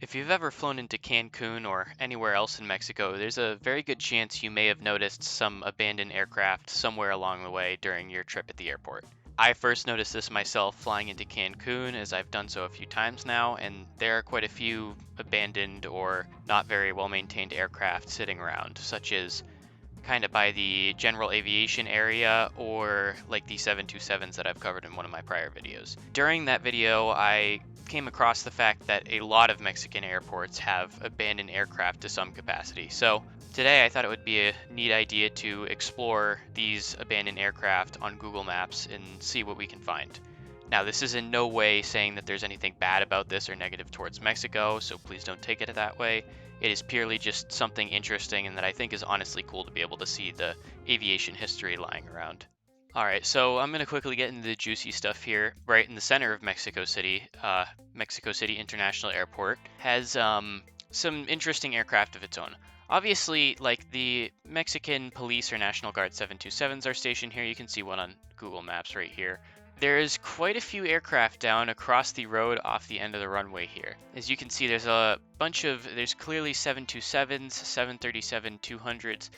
If you've ever flown into Cancun or anywhere else in Mexico, there's a very good chance you may have noticed some abandoned aircraft somewhere along the way during your trip at the airport. I first noticed this myself flying into Cancun, as I've done so a few times now, and there are quite a few abandoned or not very well maintained aircraft sitting around, such as kind of by the general aviation area or like the 727s that I've covered in one of my prior videos. During that video, I came across the fact that a lot of Mexican airports have abandoned aircraft to some capacity. So today I thought it would be a neat idea to explore these abandoned aircraft on Google Maps and see what we can find. Now, this is in no way saying that there's anything bad about this or negative towards Mexico, so please don't take it that way. It is purely just something interesting and that I think is honestly cool to be able to see the aviation history lying around. Alright, so I'm going to quickly get into the juicy stuff here. Right in the center of Mexico City International Airport has some interesting aircraft of its own. Obviously, like the Mexican Police or National Guard 727s are stationed here. You can see one on Google Maps right here. There's quite a few aircraft down across the road off the end of the runway here. As you can see, there's clearly 727s, 737-200s.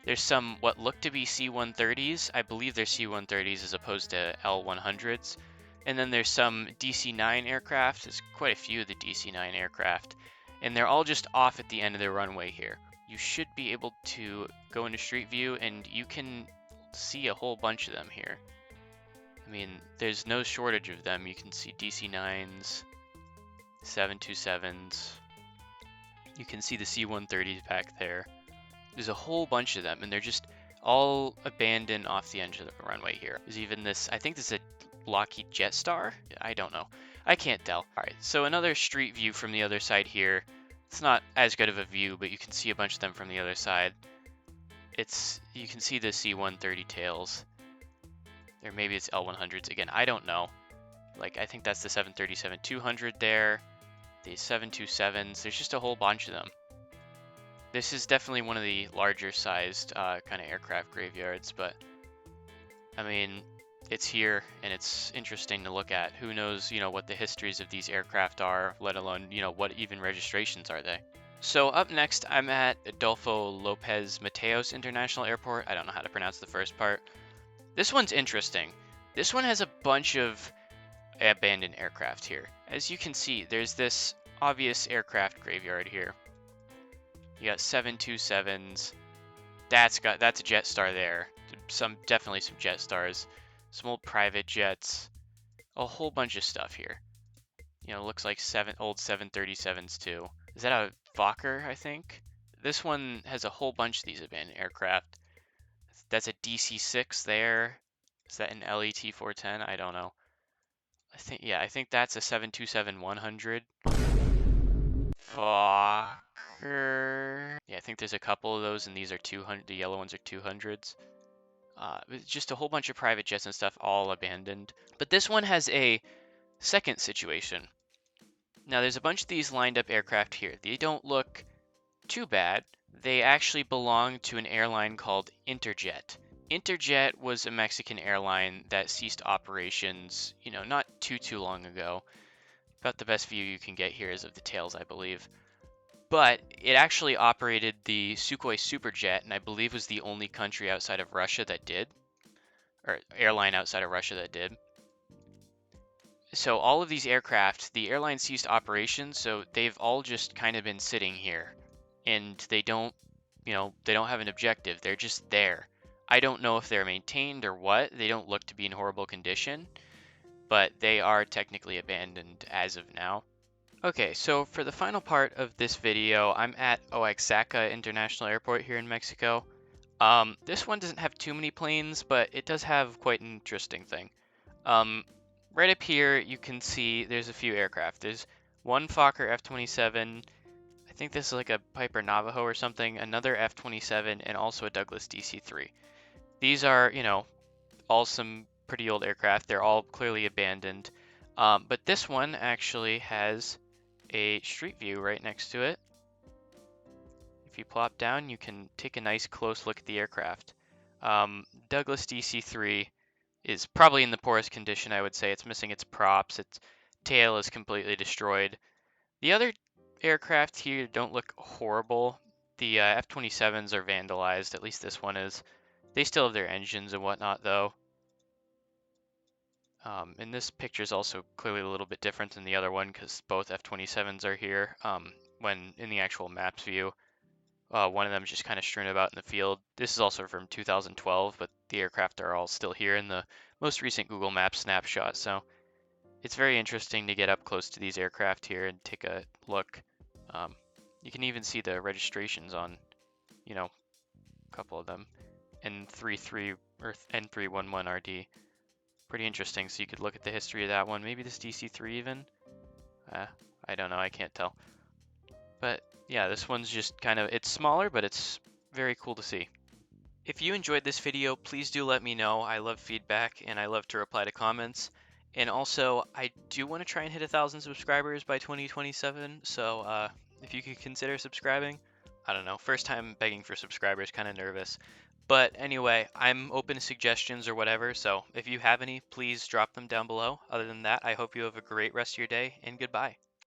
There's some what look to be C-130s. I believe they're C-130s as opposed to L-100s. And then there's some DC-9 aircraft. There's quite a few of the DC-9 aircraft. And they're all just off at the end of the runway here. You should be able to go into Street View and you can see a whole bunch of them here. I mean, there's no shortage of them. You can see DC-9s, 727s. You can see the C-130s back there. There's a whole bunch of them, and they're just all abandoned off the edge of the runway here. There's even this, I think this is a Lockheed Jetstar? I don't know. I can't tell. Alright, so another street view from the other side here. It's not as good of a view, but you can see a bunch of them from the other side. You can see the C-130 tails. Or maybe it's L-100s. Again, I don't know. Like, I think that's the 737-200 there. The 727s. There's just a whole bunch of them. This is definitely one of the larger sized kind of aircraft graveyards, but I mean, it's here and it's interesting to look at. Who knows, what the histories of these aircraft are, let alone, what even registrations are they. So up next, I'm at Adolfo Lopez Mateos International Airport. I don't know how to pronounce the first part. This one's interesting. This one has a bunch of abandoned aircraft here. As you can see, there's this obvious aircraft graveyard here. You got 727s. That's a Jetstar there. Definitely some Jetstars. Some old private jets. A whole bunch of stuff here. Looks like old 737s too. Is that a Fokker, I think? This one has a whole bunch of these abandoned aircraft. That's a DC-6 there. Is that an LET-410? I don't know. I think that's a 727-100. Fokker. Yeah, I think there's a couple of those, and these are 200. The yellow ones are 200s. It's just a whole bunch of private jets and stuff, all abandoned. But this one has a second situation. Now, there's a bunch of these lined up aircraft here. They don't look too bad. They actually belong to an airline called Interjet. Interjet was a Mexican airline that ceased operations, not too long ago. About the best view you can get here is of the tails, I believe. But it actually operated the Sukhoi Superjet, and I believe was the only country outside of Russia that did. Or airline outside of Russia that did. So all of these aircraft, the airline ceased operations, so they've all just kind of been sitting here. And they don't have an objective. They're just there. I don't know if they're maintained or what. They don't look to be in horrible condition, but they are technically abandoned as of now. Okay, so for the final part of this video, I'm at Oaxaca International Airport here in Mexico. This one doesn't have too many planes, but it does have quite an interesting thing. Right up here, you can see there's a few aircraft. There's one Fokker F-27. I think this is like a Piper Navajo or something, another F-27, and also a Douglas DC-3. These are, all some pretty old aircraft. They're all clearly abandoned. But this one actually has a street view right next to it. If you plop down, you can take a nice close look at the aircraft. Douglas DC-3 is probably in the poorest condition, I would say. It's missing its props. Its tail is completely destroyed. The other aircraft here don't look horrible. The F-27s are vandalized, at least this one is. They still have their engines and whatnot though. And this picture is also clearly a little bit different than the other one because both F-27s are here. When in the actual maps view, one of them is just kind of strewn about in the field. This is also from 2012, but the aircraft are all still here in the most recent Google Maps snapshot. So it's very interesting to get up close to these aircraft here and take a look. Um, you can even see the registrations on, a couple of them. N33 or N311RD. Pretty interesting. So you could look at the history of that one. Maybe this DC-3 even. I don't know. I can't tell. But yeah, this one's just kind of, it's smaller, but it's very cool to see. If you enjoyed this video, please do let me know. I love feedback and I love to reply to comments. And also, I do want to try and hit 1,000 subscribers by 2027. So if you could consider subscribing. I don't know. First time begging for subscribers, kind of nervous. But anyway, I'm open to suggestions or whatever. So if you have any, please drop them down below. Other than that, I hope you have a great rest of your day and goodbye.